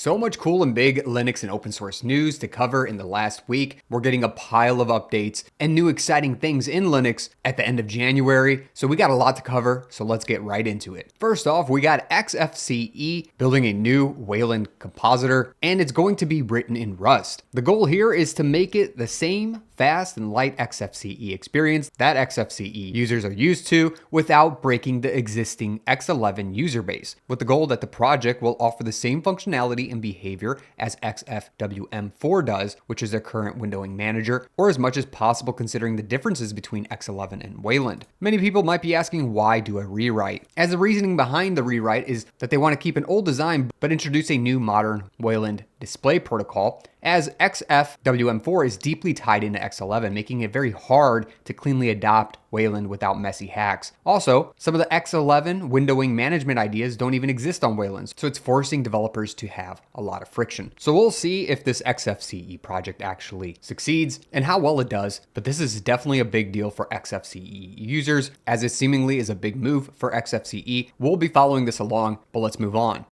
So much cool and big Linux and open source news to cover in the last week. We're getting a pile of updates and new exciting things in Linux at the end of January. So we got a lot to cover, so let's get right into it. First off, we got XFCE building a new Wayland compositor, and it's going to be written in Rust. The goal here is to make it the same fast and light XFCE experience that XFCE users are used to without breaking the existing X11 user base, with the goal that the project will offer the same functionality and behavior as XFWM4 does, which is their current windowing manager, or as much as possible considering the differences between X11 and Wayland. Many people might be asking, why do a rewrite? As the reasoning behind the rewrite is that they want to keep an old design but introduce a new modern Wayland display protocol, as XFWM4 is deeply tied into X11, making it very hard to cleanly adopt Wayland without messy hacks. Also, some of the X11 windowing management ideas don't even exist on Wayland, so it's forcing developers to have a lot of friction. So we'll see if this XFCE project actually succeeds and how well it does, but this is definitely a big deal for XFCE users, as it seemingly is a big move for XFCE. We'll be following this along, but let's move on.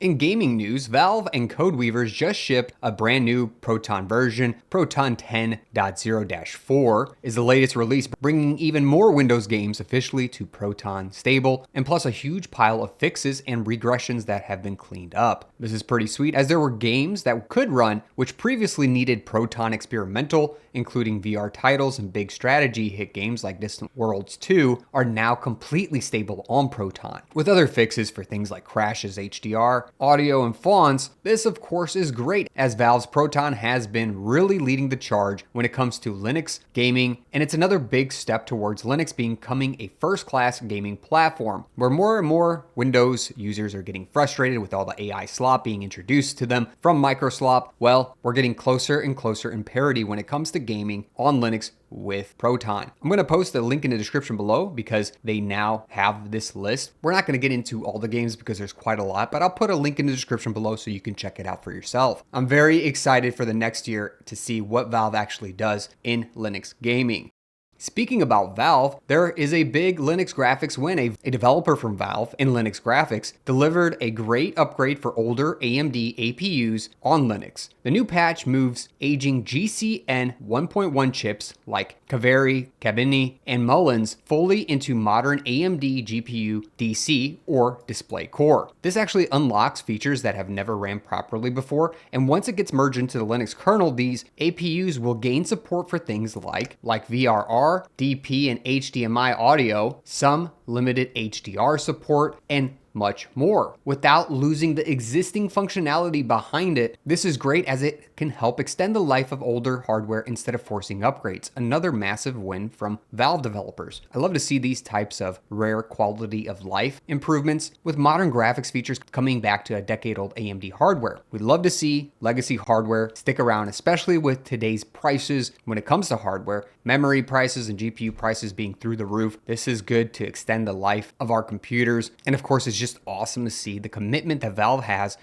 In gaming news, Valve and Codeweavers just shipped a brand new Proton version. Proton 10.0-4 is the latest release, bringing even more Windows games officially to Proton Stable, and plus a huge pile of fixes and regressions that have been cleaned up. This is pretty sweet, as there were games that could run which previously needed Proton Experimental, including VR titles and big strategy hit games like Distant Worlds 2, are now completely stable on Proton, with other fixes for things like crashes, HDR, audio, and fonts. This of course is great, as Valve's Proton has been really leading the charge when it comes to Linux gaming, and it's another big step towards Linux becoming a first-class gaming platform, where more and more Windows users are getting frustrated with all the AI slop being introduced to them from Microslop. Well, we're getting closer and closer in parity when it comes to gaming on Linux with Proton. I'm going to post a link in the description below because they now have this list. We're not going to get into all the games because there's quite a lot, but I'll put a link in the description below so you can check it out for yourself. I'm very excited for the next year to see what Valve actually does in Linux gaming. Speaking about Valve, there is a big Linux graphics win. A developer from Valve in Linux graphics delivered a great upgrade for older AMD APUs on Linux. The new patch moves aging GCN 1.1 chips like Kaveri, Kabini, and Mullins fully into modern AMD GPU DC or display core. This actually unlocks features that have never ran properly before, and once it gets merged into the Linux kernel, these APUs will gain support for things like VRR, DP, and HDMI audio, some limited HDR support, and much more, without losing the existing functionality behind it. This is great as it can help extend the life of older hardware instead of forcing upgrades. Another massive win from Valve developers. I love to see these types of rare quality of life improvements with modern graphics features coming back to a decade-old AMD hardware. We'd love to see legacy hardware stick around, especially with today's prices when it comes to hardware, memory prices and GPU prices being through the roof. This is good to extend the life of our computers, and of course it's just awesome to see the commitment that Valve has.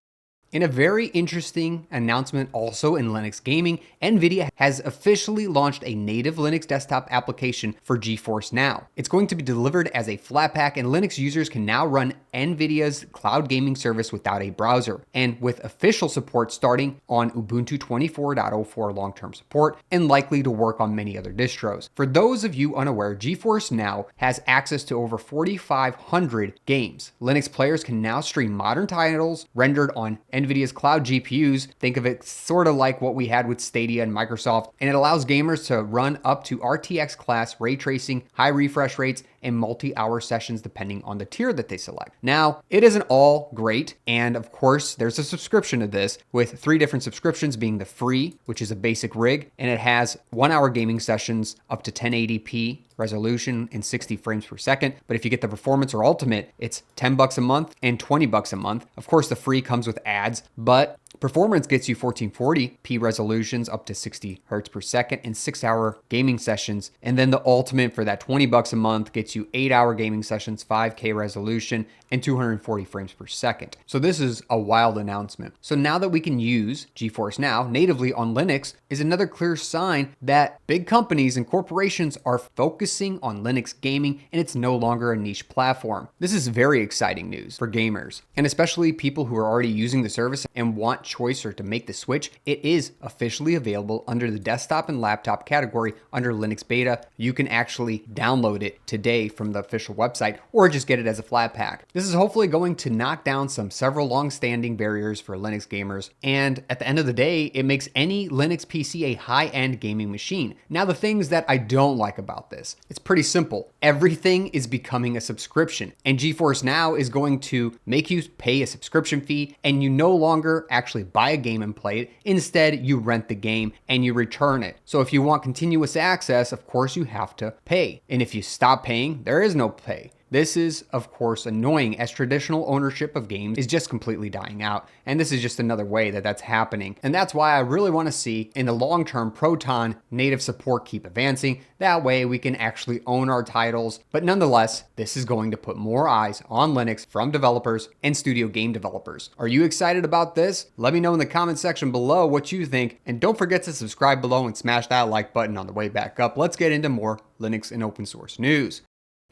In a very interesting announcement also in Linux gaming, NVIDIA has officially launched a native Linux desktop application for GeForce Now. It's going to be delivered as a Flatpak, and Linux users can now run NVIDIA's cloud gaming service without a browser, and with official support starting on Ubuntu 24.04 long-term support, and likely to work on many other distros. For those of you unaware, GeForce Now has access to over 4,500 games. Linux players can now stream modern titles rendered on NVIDIA's cloud GPUs. Think of it sort of like what we had with Stadia and Microsoft, and it allows gamers to run up to RTX class ray tracing, high refresh rates, and multi-hour sessions depending on the tier that they select. Now, it isn't all great, and of course, there's a subscription to this, with 3 different subscriptions being the free, which is a basic rig, and it has 1-hour gaming sessions up to 1080p resolution and 60 frames per second. But if you get the performance or ultimate, it's $10 a month and $20 a month. Of course, the free comes with ads, but performance gets you 1440p resolutions up to 60 hertz per second and 6-hour gaming sessions. And then the ultimate for that $20 a month gets you 8-hour gaming sessions, 5K resolution, and 240 frames per second. So this is a wild announcement. So now that we can use GeForce Now natively on Linux is another clear sign that big companies and corporations are focusing on Linux gaming, and it's no longer a niche platform. This is very exciting news for gamers, and especially people who are already using the service and want choice or to make the switch, it is officially available under the desktop and laptop category under Linux Beta. You can actually download it today from the official website or just get it as a flat pack. This is hopefully going to knock down several long-standing barriers for Linux gamers, and at the end of the day, it makes any Linux PC a high-end gaming machine. Now, the things that I don't like about this, it's pretty simple. Everything is becoming a subscription, and GeForce Now is going to make you pay a subscription fee, and you no longer actually buy a game and play it. Instead, you rent the game and you return it. So if you want continuous access, of course you have to pay. And if you stop paying, there is no pay. This is, of course, annoying as traditional ownership of games is just completely dying out. And this is just another way that that's happening. And that's why I really want to see in the long term Proton native support keep advancing. That way we can actually own our titles. But nonetheless, this is going to put more eyes on Linux from developers and studio game developers. Are you excited about this? Let me know in the comment section below what you think. And don't forget to subscribe below and smash that like button on the way back up. Let's get into more Linux and open source news.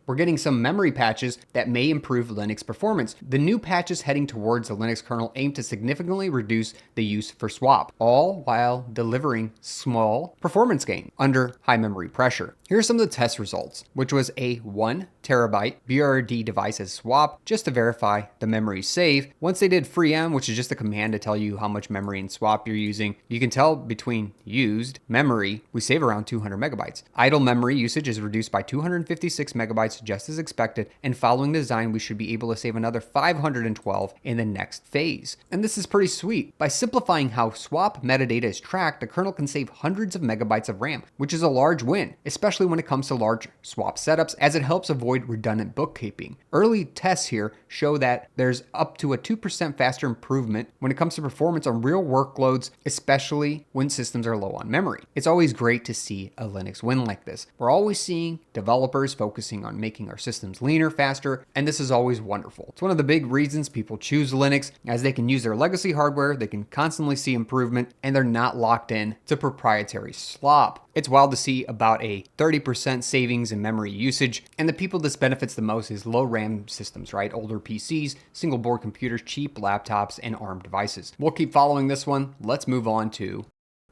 We're getting some memory patches that may improve Linux performance. The new patches heading towards the Linux kernel aim to significantly reduce the use for swap, all while delivering small performance gain under high memory pressure. Here are some of the test results, which was a 1 terabyte BRD device as swap just to verify the memory save. Once they did FreeM, which is just a command to tell you how much memory and swap you're using, you can tell between used memory, we save around 200 megabytes. Idle memory usage is reduced by 256 megabytes just as expected, and following the design, we should be able to save another 512 in the next phase. And this is pretty sweet. By simplifying how swap metadata is tracked, the kernel can save hundreds of megabytes of RAM, which is a large win, especially when it comes to large swap setups, as it helps avoid redundant bookkeeping. Early tests here show that there's up to a 2% faster improvement when it comes to performance on real workloads, especially when systems are low on memory. It's always great to see a Linux win like this. We're always seeing developers focusing on making our systems leaner, faster, and this is always wonderful. It's one of the big reasons people choose Linux, as they can use their legacy hardware, they can constantly see improvement, and they're not locked in to proprietary slop. It's wild to see about a 30% savings in memory usage, and the people this benefits the most is low RAM systems, right? Older PCs, single board computers, cheap laptops, and ARM devices. We'll keep following this one. Let's move on to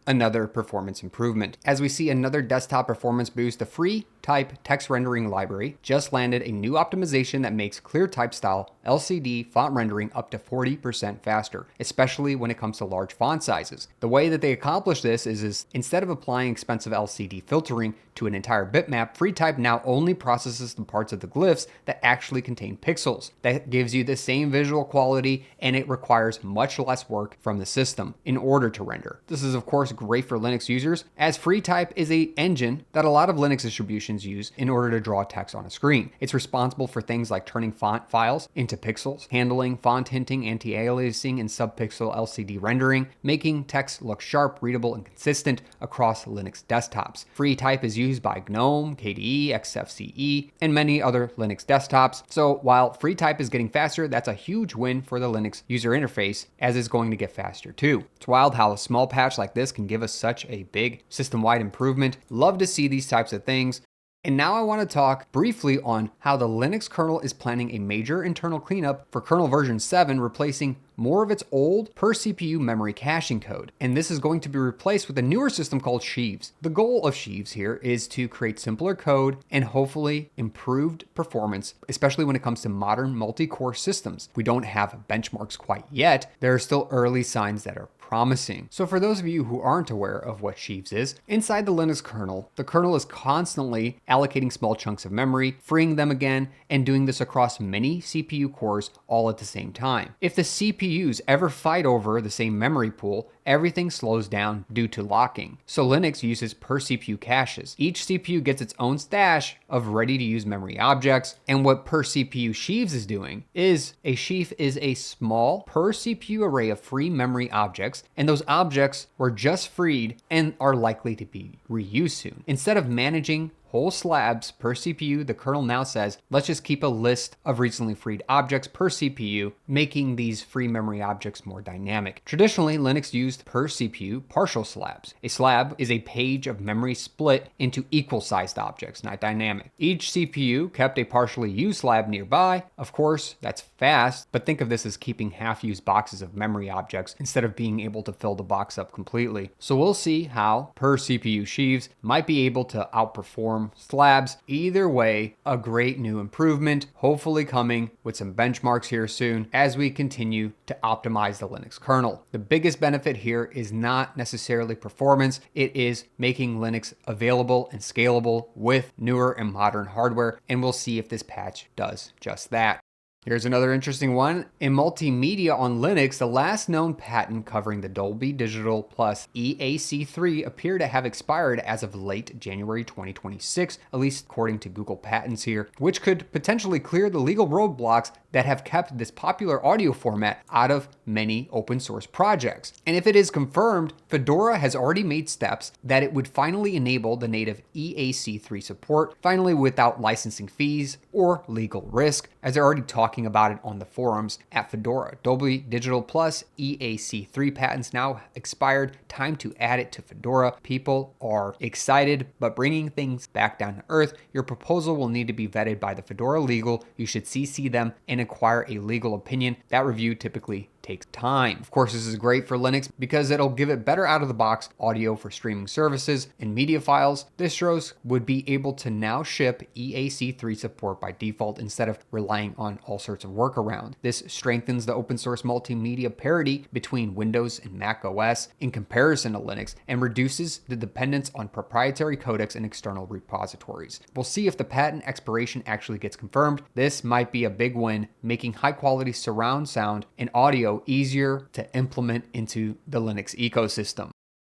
another performance improvement. As we see another desktop performance boost, the FreeType text rendering library just landed a new optimization that makes clear type style LCD font rendering up to 40% faster, especially when it comes to large font sizes. The way that they accomplish this is instead of applying expensive LCD filtering to an entire bitmap, FreeType now only processes the parts of the glyphs that actually contain pixels. That gives you the same visual quality, and it requires much less work from the system in order to render. This is of course great for Linux users, as FreeType is an engine that a lot of Linux distributions use in order to draw text on a screen. It's responsible for things like turning font files into pixels, handling font hinting, anti-aliasing, and subpixel LCD rendering, making text look sharp, readable, and consistent across Linux desktops. FreeType is used by GNOME, KDE, XFCE, and many other Linux desktops. So while FreeType is getting faster, that's a huge win for the Linux user interface, as it's going to get faster too. It's wild how a small patch like this can give us such a big system-wide improvement. Love to see these types of things. And now I want to talk briefly on how the Linux kernel is planning a major internal cleanup for kernel version 7, replacing more of its old per CPU memory caching code. And this is going to be replaced with a newer system called sheaves. The goal of sheaves here is to create simpler code and hopefully improved performance, especially when it comes to modern multi-core systems. We don't have benchmarks quite yet. There are still early signs that are promising. So for those of you who aren't aware of what sheaves is, inside the Linux kernel, the kernel is constantly allocating small chunks of memory, freeing them again, and doing this across many CPU cores all at the same time. If the CPUs ever fight over the same memory pool, everything slows down due to locking. So Linux uses per CPU caches. Each CPU gets its own stash of ready-to-use memory objects, and what per CPU sheaves is doing is a sheaf is a small per CPU array of free memory objects, and those objects were just freed and are likely to be reused soon. Instead of managing whole slabs per CPU, the kernel now says, let's just keep a list of recently freed objects per CPU, making these free memory objects more dynamic. Traditionally, Linux used per CPU partial slabs. A slab is a page of memory split into equal-sized objects, not dynamic. Each CPU kept a partially used slab nearby. Of course, that's fast, but think of this as keeping half-used boxes of memory objects instead of being able to fill the box up completely. So we'll see how per CPU sheaves might be able to outperform slabs. Either way, a great new improvement, hopefully coming with some benchmarks here soon as we continue to optimize the Linux kernel. The biggest benefit here is not necessarily performance, it is making Linux available and scalable with newer and modern hardware, and we'll see if this patch does just that. Here's another interesting one. In multimedia on Linux, the last known patent covering the Dolby Digital Plus EAC3 appear to have expired as of late January 2026, at least according to Google Patents here, which could potentially clear the legal roadblocks that have kept this popular audio format out of many open source projects. And if it is confirmed, Fedora has already made steps that it would finally enable the native EAC3 support, finally without licensing fees or legal risk, as they're already talking about it on the forums at Fedora. Dolby Digital Plus EAC3 patents now expired. Time to add it to Fedora. People are excited, but bringing things back down to earth, your proposal will need to be vetted by the Fedora legal. You should CC them and acquire a legal opinion. That review typically takes time. Of course, this is great for Linux because it'll give it better out of the box audio for streaming services and media files. Distros would be able to now ship EAC3 support by default instead of relying on all sorts of workaround. This strengthens the open source multimedia parity between Windows and Mac OS in comparison to Linux and reduces the dependence on proprietary codecs and external repositories. We'll see if the patent expiration actually gets confirmed. This might be a big win, making high quality surround sound and audio easier to implement into the Linux ecosystem.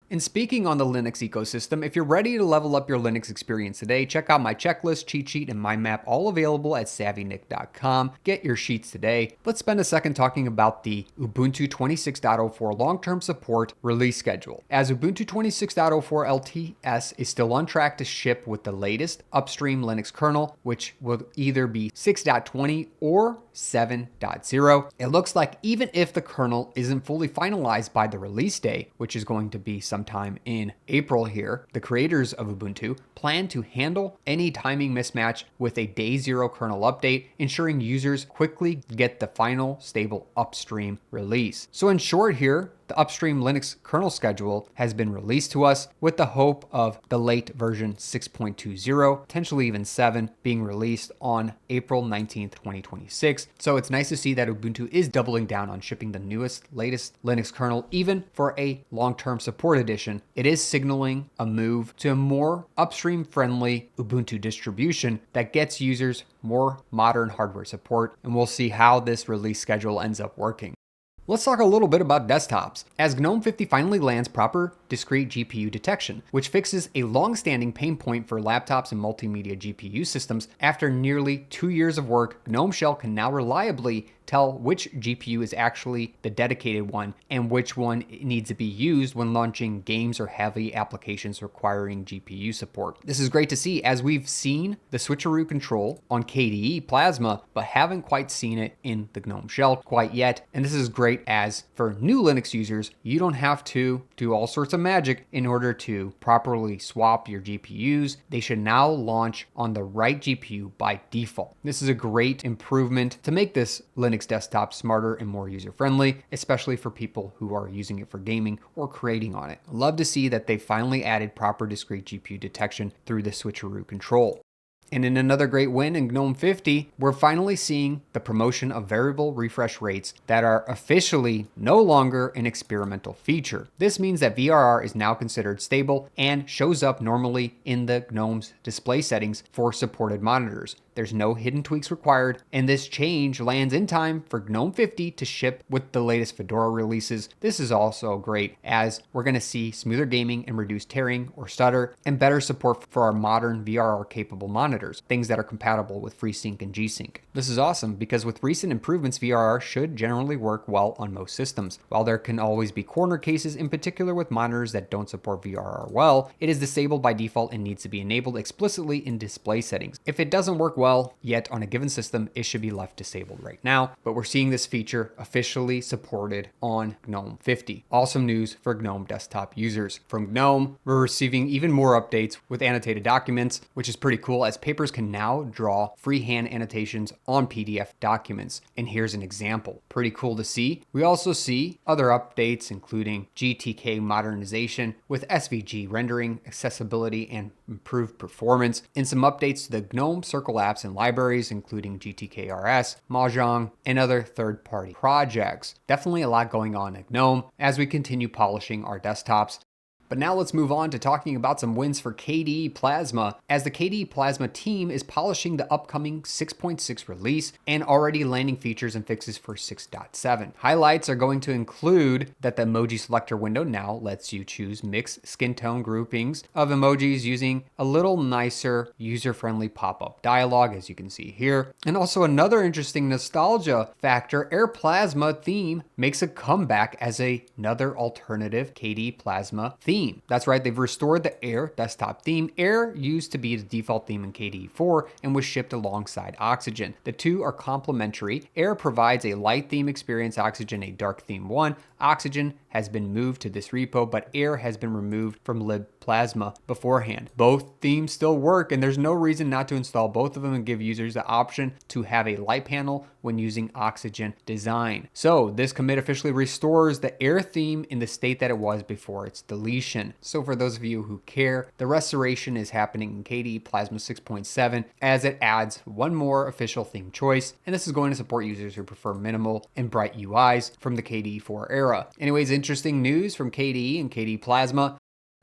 And speaking on the Linux ecosystem, if you're ready to level up your Linux experience today, check out my checklist, cheat sheet, and mind map, all available at SavvyNik.com. Get your sheets today. Let's spend a second talking about the Ubuntu 26.04 long-term support release schedule. As Ubuntu 26.04 LTS is still on track to ship with the latest upstream Linux kernel, which will either be 6.20 or 7.0. It looks like even if the kernel isn't fully finalized by the release day, which is going to be sometime in April here, the creators of Ubuntu plan to handle any timing mismatch with a day zero kernel update, ensuring users quickly get the final stable upstream release. So in short here, the upstream Linux kernel schedule has been released to us with the hope of the late version 6.20, potentially even 7, being released on April 19th, 2026. So it's nice to see that Ubuntu is doubling down on shipping the latest Linux kernel, even for a long-term support edition. It is signaling a move to a more upstream friendly Ubuntu distribution that gets users more modern hardware support, and we'll see how this release schedule ends up working. Let's talk a little bit about desktops, as GNOME 50 finally lands proper discrete GPU detection, which fixes a long-standing pain point for laptops and multimedia GPU systems. After nearly 2 years of work, GNOME Shell can now reliably tell which GPU is actually the dedicated one and which one needs to be used when launching games or heavy applications requiring GPU support. This is great to see, as we've seen the switcheroo control on KDE Plasma, but haven't quite seen it in the GNOME Shell quite yet. And this is great, as for new Linux users, you don't have to do all sorts of magic in order to properly swap your GPUs. They should now launch on the right GPU by default. This is a great improvement to make this Linux desktop smarter and more user-friendly, especially for people who are using it for gaming or creating on it. Love to see that they finally added proper discrete GPU detection through the switcheroo control. And in another great win in GNOME 50, we're finally seeing the promotion of variable refresh rates that are officially no longer an experimental feature. This means that VRR is now considered stable and shows up normally in the GNOME's display settings for supported monitors. There's no hidden tweaks required, and this change lands in time for GNOME 50 to ship with the latest Fedora releases. This is also great as we're going to see smoother gaming and reduced tearing or stutter, and better support for our modern VRR capable monitors, things that are compatible with FreeSync and G-Sync. This is awesome because with recent improvements, VRR should generally work well on most systems. While there can always be corner cases, in particular with monitors that don't support VRR well, it is disabled by default and needs to be enabled explicitly in display settings. If it doesn't work well yet on a given system, it should be left disabled right now, but we're seeing this feature officially supported on GNOME 50. Awesome news for GNOME desktop users. From GNOME, we're receiving even more updates with annotated documents, which is pretty cool as papers can now draw freehand annotations on PDF documents. And here's an example. Pretty cool to see. We also see other updates, including GTK modernization with SVG rendering, accessibility, and improved performance, and some updates to the GNOME Circle apps and libraries, including GTK-RS, Mahjong, and other third-party projects. Definitely a lot going on at GNOME as we continue polishing our desktops. But now let's move on to talking about some wins for KDE Plasma, as the KDE Plasma team is polishing the upcoming 6.6 release and already landing features and fixes for 6.7. Highlights are going to include that the emoji selector window now lets you choose mixed skin tone groupings of emojis using a little nicer user-friendly pop-up dialog, as you can see here. And also another interesting nostalgia factor, Air Plasma theme makes a comeback as another alternative KDE Plasma theme. That's right, they've restored the Air desktop theme. Air used to be the default theme in KDE 4 and was shipped alongside Oxygen. The two are complementary. Air provides a light theme experience, Oxygen a dark theme one. Oxygen has been moved to this repo, but Air has been removed from libplasma beforehand. Both themes still work, and there's no reason not to install both of them and give users the option to have a light panel when using Oxygen design. So this commit officially restores the Air theme in the state that it was before its deletion. So for those of you who care, the restoration is happening in KDE Plasma 6.7 as it adds one more official theme choice, and this is going to support users who prefer minimal and bright UIs from the KDE 4 era. Anyways, interesting news from KDE and KDE Plasma.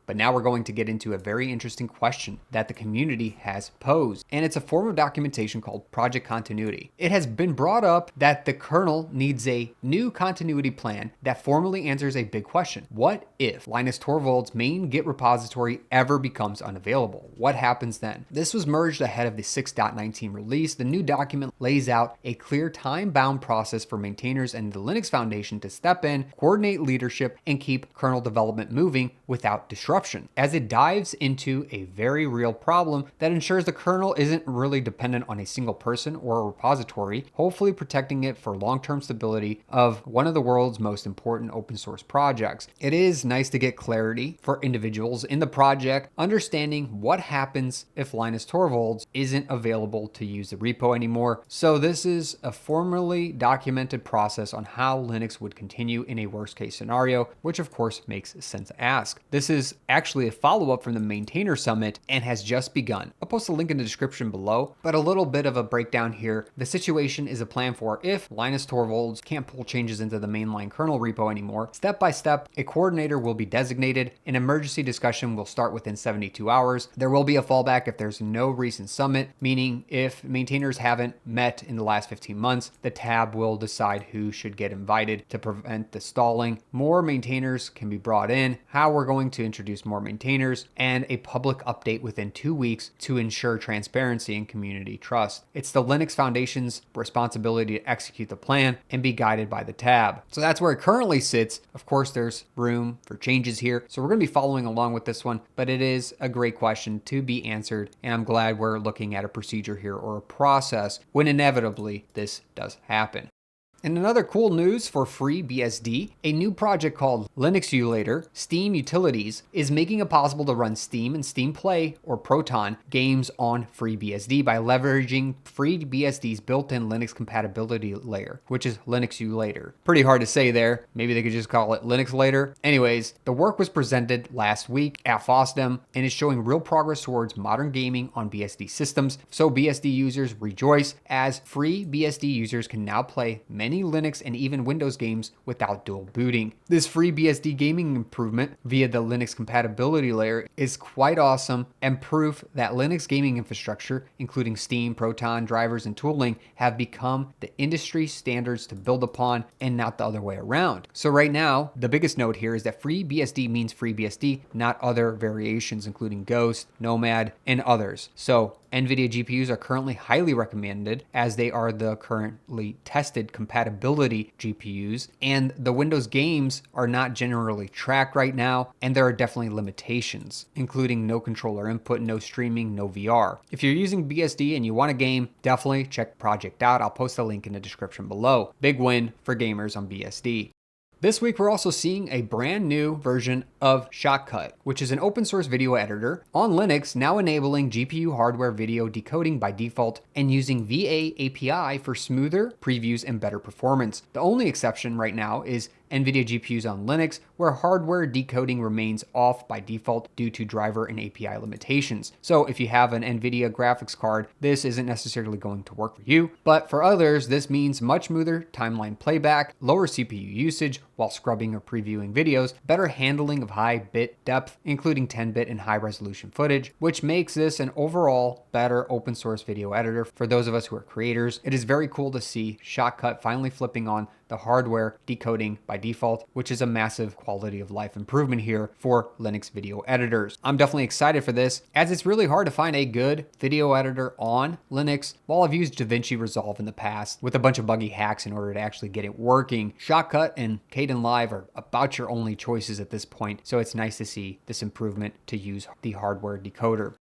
But now we're going to get into a very interesting question that the community has posed, and it's a form of documentation called project continuity. It has been brought up that the kernel needs a new continuity plan that formally answers a big question. What if Linus Torvalds' main Git repository ever becomes unavailable? What happens then? This was merged ahead of the 6.19 release. The new document lays out a clear time-bound process for maintainers and the Linux Foundation to step in, coordinate leadership, and keep kernel development moving without disruption, as it dives into a very real problem that ensures the kernel isn't really dependent on a single person or a repository, hopefully protecting it for long-term stability of one of the world's most important open source projects. It is nice to get clarity for individuals in the project, understanding what happens if Linus Torvalds isn't available to use the repo anymore. So this is a formally documented process on how Linux would continue in a worst case scenario, which of course makes sense to ask. This is actually a follow-up from the Maintainer Summit and has just begun. I'll post a link in the description below, but a little bit of a breakdown here. The situation is a plan for if Linus Torvalds can't pull changes into the mainline kernel repo anymore. Step by step, a coordinator will be designated. An emergency discussion will start within 72 hours. There will be a fallback if there's no recent summit, meaning if maintainers haven't met in the last 15 months, the tab will decide who should get invited to prevent the stalling. More maintainers can be brought in, how we're going to introduce more maintainers, and a public update within 2 weeks to ensure transparency and community trust. It's the Linux Foundation's responsibility to execute the plan and be guided by the tab. So that's where it currently sits. Of course, there's room for changes here, so we're going to be following along with this one, but it is a great question to be answered, and I'm glad we're looking at a procedure here or a process when inevitably this does happen. And another cool news for FreeBSD, a new project called Linuxulator Steam Utilities is making it possible to run Steam and Steam Play or Proton games on FreeBSD by leveraging FreeBSD's built-in Linux compatibility layer, which is Linuxulator. Pretty hard to say there. Maybe they could just call it Linuxulator. Anyways, the work was presented last week at FOSDEM and is showing real progress towards modern gaming on BSD systems. So BSD users rejoice as FreeBSD users can now play many many Linux and even Windows games without dual booting. This FreeBSD gaming improvement via the Linux compatibility layer is quite awesome and proof that Linux gaming infrastructure, including Steam, Proton, drivers, and tooling, have become the industry standards to build upon and not the other way around. So right now, the biggest note here is that FreeBSD means FreeBSD, not other variations including Ghost, Nomad, and others. So NVIDIA GPUs are currently highly recommended as they are the currently tested compatibility GPUs, and the Windows games are not generally tracked right now, and there are definitely limitations, including no controller input, no streaming, no VR. If you're using BSD and you want a game, definitely check the project out. I'll post a link in the description below. Big win for gamers on BSD. This week, we're also seeing a brand new version of Shotcut, which is an open source video editor on Linux, now enabling GPU hardware video decoding by default and using VA API for smoother previews and better performance. The only exception right now is NVIDIA GPUs on Linux, where hardware decoding remains off by default due to driver and API limitations. So if you have an NVIDIA graphics card, this isn't necessarily going to work for you. But for others, this means much smoother timeline playback, lower CPU usage while scrubbing or previewing videos, better handling of high bit depth, including 10-bit and high resolution footage, which makes this an overall better open source video editor for those of us who are creators. It is very cool to see Shotcut finally flipping on the hardware decoding by default, which is a massive quality of life improvement here for Linux video editors. I'm definitely excited for this, as it's really hard to find a good video editor on Linux. While I've used DaVinci Resolve in the past with a bunch of buggy hacks in order to actually get it working, Shotcut and Kdenlive are about your only choices at this point, so it's nice to see this improvement to use the hardware decoder.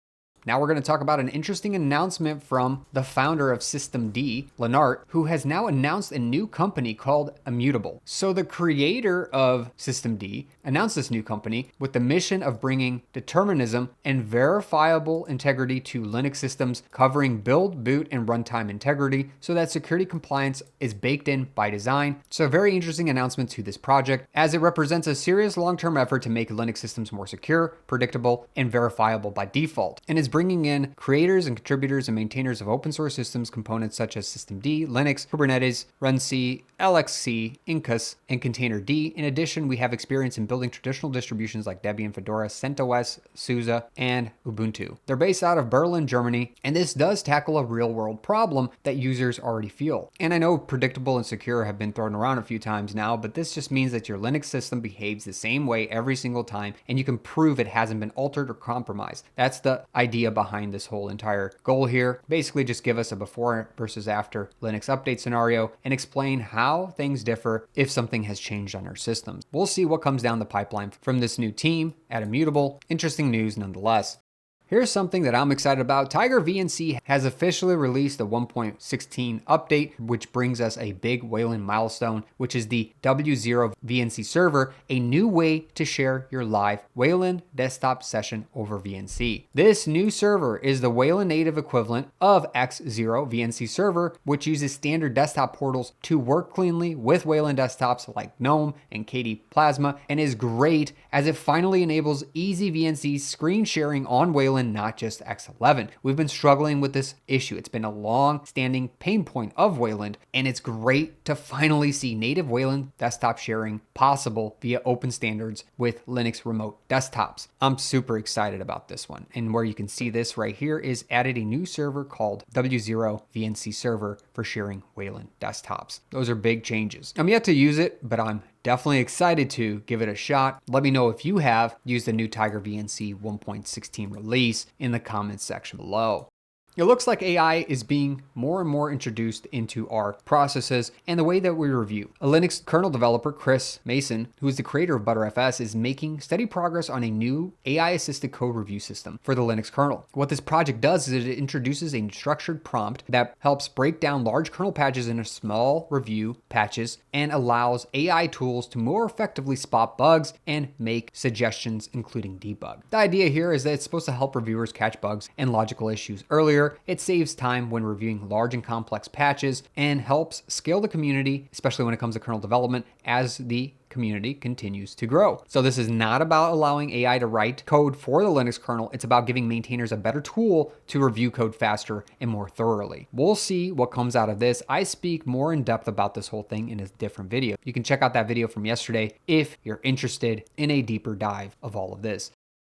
Now we're going to talk about an interesting announcement from the founder of systemd, Lennart, who has now announced a new company called Immutable. So the creator of systemd announced this new company with the mission of bringing determinism and verifiable integrity to Linux systems, covering build, boot, and runtime integrity so that security compliance is baked in by design. So a very interesting announcement to this project, as it represents a serious long-term effort to make Linux systems more secure, predictable, and verifiable by default, and is bringing in creators and contributors and maintainers of open source systems components such as systemd, Linux, Kubernetes, runc, LXC, Incus, and containerd. In addition, we have experience in building traditional distributions like Debian, Fedora, CentOS, SUSE, and Ubuntu. They're based out of Berlin, Germany, and this does tackle a real-world problem that users already feel. And I know predictable and secure have been thrown around a few times now, but this just means that your Linux system behaves the same way every single time, and you can prove it hasn't been altered or compromised. That's the idea behind this whole entire goal here. Basically just give us a before versus after Linux update scenario and explain how things differ if something has changed on our systems. We'll see what comes down the pipeline from this new team at Immutable. Interesting news nonetheless. Here's something that I'm excited about. TigerVNC has officially released a 1.16 update, which brings us a big Wayland milestone, which is the W0VNC server, a new way to share your live Wayland desktop session over VNC. This new server is the Wayland native equivalent of X0VNC server, which uses standard desktop portals to work cleanly with Wayland desktops like GNOME and KD Plasma, and is great as it finally enables easy VNC screen sharing on Wayland, not just X11. We've been struggling with this issue. It's been a long-standing pain point of Wayland, and it's great to finally see native Wayland desktop sharing possible via open standards with Linux remote desktops. I'm super excited about this one. And where you can see this right here is added a new server called W0VNC server for sharing Wayland desktops. Those are big changes. I'm yet to use it, but I'm definitely excited to give it a shot. Let me know if you have used the new TigerVNC 1.16 release in the comments section below. It looks like AI is being more and more introduced into our processes and the way that we review. A Linux kernel developer, Chris Mason, who is the creator of ButterFS, is making steady progress on a new AI-assisted code review system for the Linux kernel. What this project does is it introduces a structured prompt that helps break down large kernel patches into small review patches and allows AI tools to more effectively spot bugs and make suggestions, including debug. The idea here is that it's supposed to help reviewers catch bugs and logical issues earlier software, it saves time when reviewing large and complex patches and helps scale the community, especially when it comes to kernel development, as the community continues to grow. So this is not about allowing AI to write code for the Linux kernel. It's about giving maintainers a better tool to review code faster and more thoroughly. We'll see what comes out of this. I speak more in depth about this whole thing in a different video. You can check out that video from yesterday if you're interested in a deeper dive of all of this.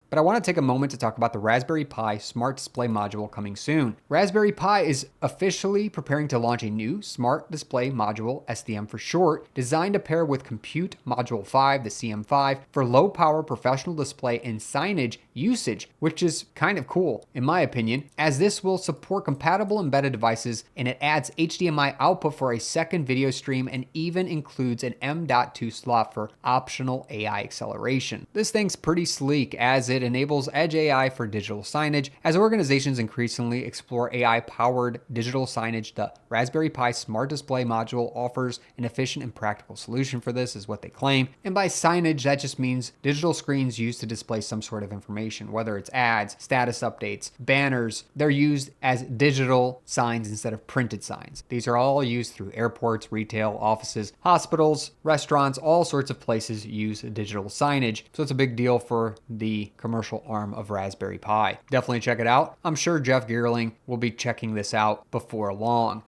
But I want to take a moment to talk about the Raspberry Pi Smart Display Module coming soon. Raspberry Pi is officially preparing to launch a new Smart Display Module, SDM for short, designed to pair with Compute Module 5, the CM5, for low-power professional display and signage usage, which is kind of cool, in my opinion, as this will support compatible embedded devices, and it adds HDMI output for a second video stream and even includes an M.2 slot for optional AI acceleration. This thing's pretty sleek, as it enables edge AI for digital signage. As organizations increasingly explore AI-powered digital signage, the Raspberry Pi Smart Display Module offers an efficient and practical solution for this, is what they claim. And by signage, that just means digital screens used to display some sort of information, whether it's ads, status updates, banners. They're used as digital signs instead of printed signs. These are all used through airports, retail, offices, hospitals, restaurants, all sorts of places use digital signage. So it's a big deal for the commercial arm of Raspberry Pi. Definitely check it out. I'm sure Jeff Geerling will be checking this out before long.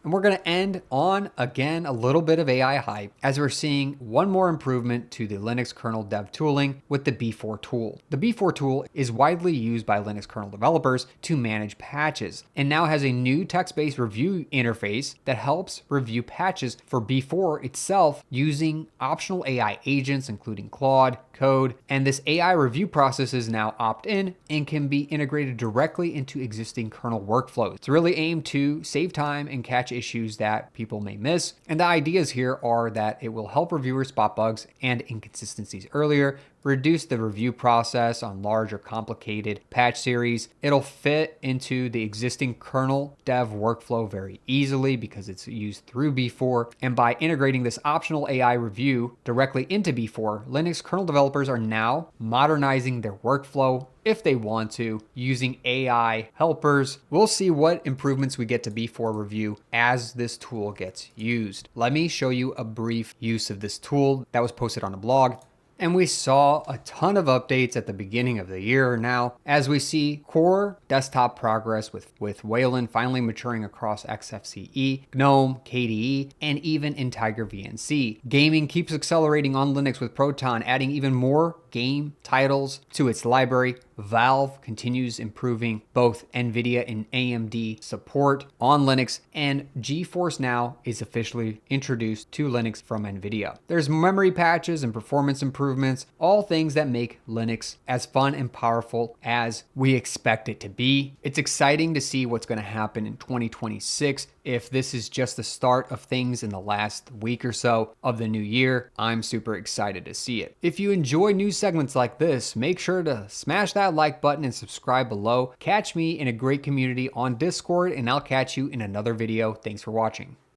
And we're going to end on, again, a little bit of AI hype, as we're seeing one more improvement to the Linux kernel dev tooling with the B4 tool. The B4 tool is widely used by Linux kernel developers to manage patches, and now has a new text-based review interface that helps review patches for B4 itself using optional AI agents, including Claude, Code, and this AI review process is now opt-in and can be integrated directly into existing kernel workflows. It's really aimed to save time and catch issues that people may miss. And the ideas here are that it will help reviewers spot bugs and inconsistencies earlier, reduce the review process on large or complicated patch series. It'll fit into the existing kernel dev workflow very easily because it's used through B4. And by integrating this optional AI review directly into B4, Linux kernel developers are now modernizing their workflow if they want to, using AI helpers. We'll see what improvements we get to B4 review as this tool gets used. Let me show you a brief use of this tool that was posted on a blog. And we saw a ton of updates at the beginning of the year now, as we see core desktop progress with Wayland finally maturing across XFCE, GNOME, KDE, and even in TigerVNC. Gaming keeps accelerating on Linux with Proton, adding even more game titles to its library. Valve continues improving both NVIDIA and AMD support on Linux, and GeForce now is officially introduced to Linux from NVIDIA. There's memory patches and performance improvements, all things that make Linux as fun and powerful as we expect it to be. It's exciting to see what's going to happen in 2026. If this is just the start of things in the last week or so of the new year, I'm super excited to see it. If you enjoy news segments like this, make sure to smash that like button and subscribe below. Catch me in a great community on Discord, and I'll catch you in another video. Thanks for watching.